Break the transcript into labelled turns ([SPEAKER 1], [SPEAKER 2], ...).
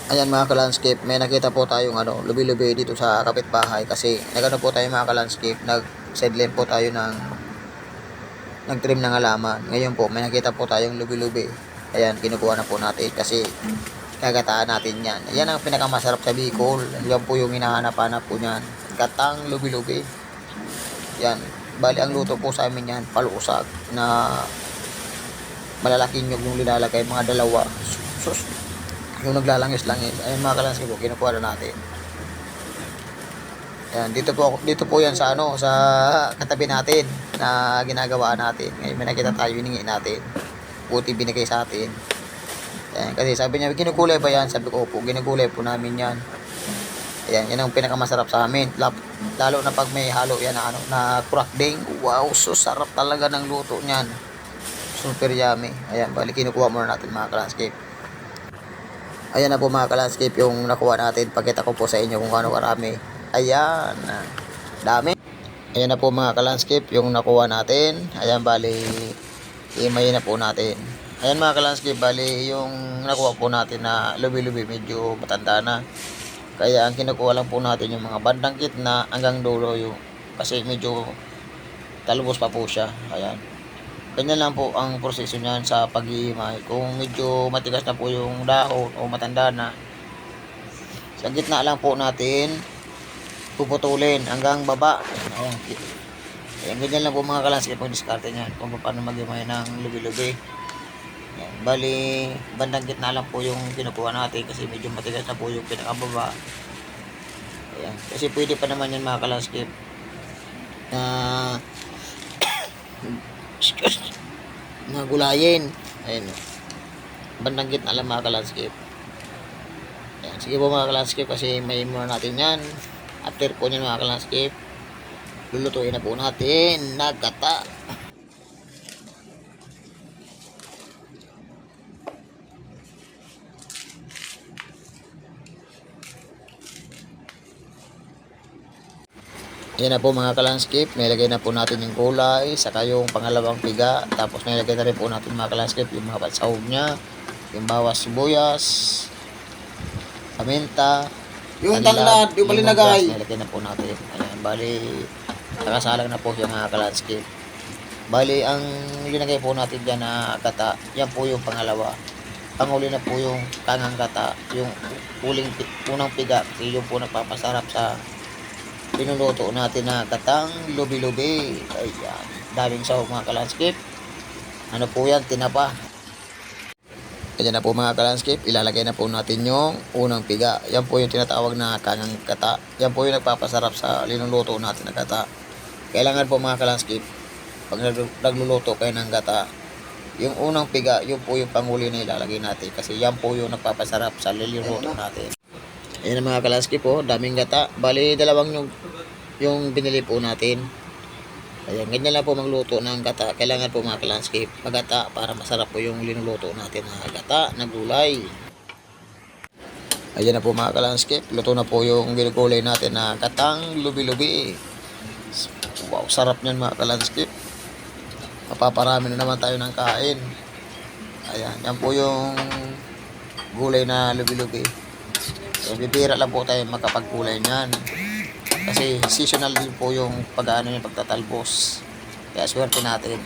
[SPEAKER 1] Ayan mga ka-landscape, may nakita po tayong lubi-lubi dito sa kapitbahay kasi nagano po tayo mga ka-landscape, nag-sideline po tayo nag-trim ng halaman. Ngayon po, may nakita po tayong lubi-lubi. Ayan, kinukuha na po natin kasi kagataan natin yan. Yan ang pinakamasarap sa Bicol. Yan po yung hinahanap-hanap po niyan. Gatang lubi-lubi. Yan. Bali, ang luto po sa amin yan, palusag na malalaking nyug yung lilalagay, mga dalawa. Sus, yung naglalangis-langis. Ayun mga ka-landscape po, kinukuha na natin. Ayan, dito po yan sa sa katabi natin na ginagawa natin. Ngayon may nakita tayo, hiningi natin. Buti binigay sa atin. Ayan, kasi sabi niya, ginukulay ba yan? Sabi ko, opo, ginukulay po namin yan. Ayan, yan ang pinakamasarap sa amin. Lalo na pag may halo yan na crackding. Wow, so sarap talaga ng luto niyan. Super yummy. Ayan, bali kinukuha muna natin mga ka-landscape. Ayan na po mga ka-landscape yung nakuha natin. Pakita ko po sa inyo kung gaano karami. Ayan, dami. Ayan na po mga ka-landscape yung nakuha natin. Ayan, bali imayin na po natin. Ayan mga ka-landscape, bali yung nakuha po natin na lubi-lubi medyo matanda na. Kaya ang kinukuha lang po natin yung mga bandang gitna hanggang dulo yung kasi medyo talubos pa po siya. Ayan. Ganyan lang po ang proseso niyan sa pag-iimay. Kung medyo matigas na po yung dahon o matanda na, sa gitna lang po natin puputulin hanggang baba. Ayan. Ayan, ganyan lang po mga ka-landscape ang diskarte niyan kung paano mag-imay ng lubi-lubi. Ayan. Bali, bandang gitna lang po yung kinukuha natin kasi medyo matigas na po yung pinakababa. Ayan. Kasi pwede pa naman yan mga ka-landscape na gulayin. Ayan. Bandang gitna lang mga ka-landscape. Ayan. Sige po mga ka-landscape kasi may muna natin yan. After po nyo mga ka-landscape, lulutuin na po natin nagkata. Yan na po mga ka-landscape, nilagay na po natin yung gulay, saka yung pangalawang piga, tapos nilagay na rin po natin mga ka-landscape yung mga patsahog niya, yung bawas sibuyas, paminta,
[SPEAKER 2] yung tanglad, yung palinagay.
[SPEAKER 1] Nilagay na po natin. Ayan, bali, nakasalang na po yung mga ka-landscape. Bali, ang linagay po natin dyan na gata, yan po yung pangalawa. Panguli na po yung kangang gata, yung unang piga, yung po nagpapasarap sa pinuluto natin na gatang lubi-lubi. Ayan, daming sahog mga ka-landscape. Ano po yan, tinapa. Ayan na po mga ka-landscape, ilalagay na po natin yung unang piga. Yan po yung tinatawag na kangang gata. Yan po yung nagpapasarap sa linuluto natin na gata. Kailangan po mga ka-landscape, pag nagluluto kayo ng gata, yung unang piga, yun po yung panguli na ilalagay natin kasi yan po yung nagpapasarap sa linuluto natin. Ayan ang mga ka-landscape po, daming gata. Bali, dalawang yung binili po natin. Ayan, ganyan lang po magluto ng gata. Kailangan po mga ka-landscape magata para masarap po yung linuluto natin na gata na gulay. Ayan na po mga ka-landscape, luto na po yung ginugulay natin na gatang lubi-lubi. Wow, sarap niyan mga ka-landscape. Mapaparami na naman tayo ng kain. Ayan, yan po yung gulay na lubi-lubi. So, bibira lang po tayo makapagkulay niyan. Kasi seasonal din po yung pag-ano yung pagtatalbos. Kaya swerte natin.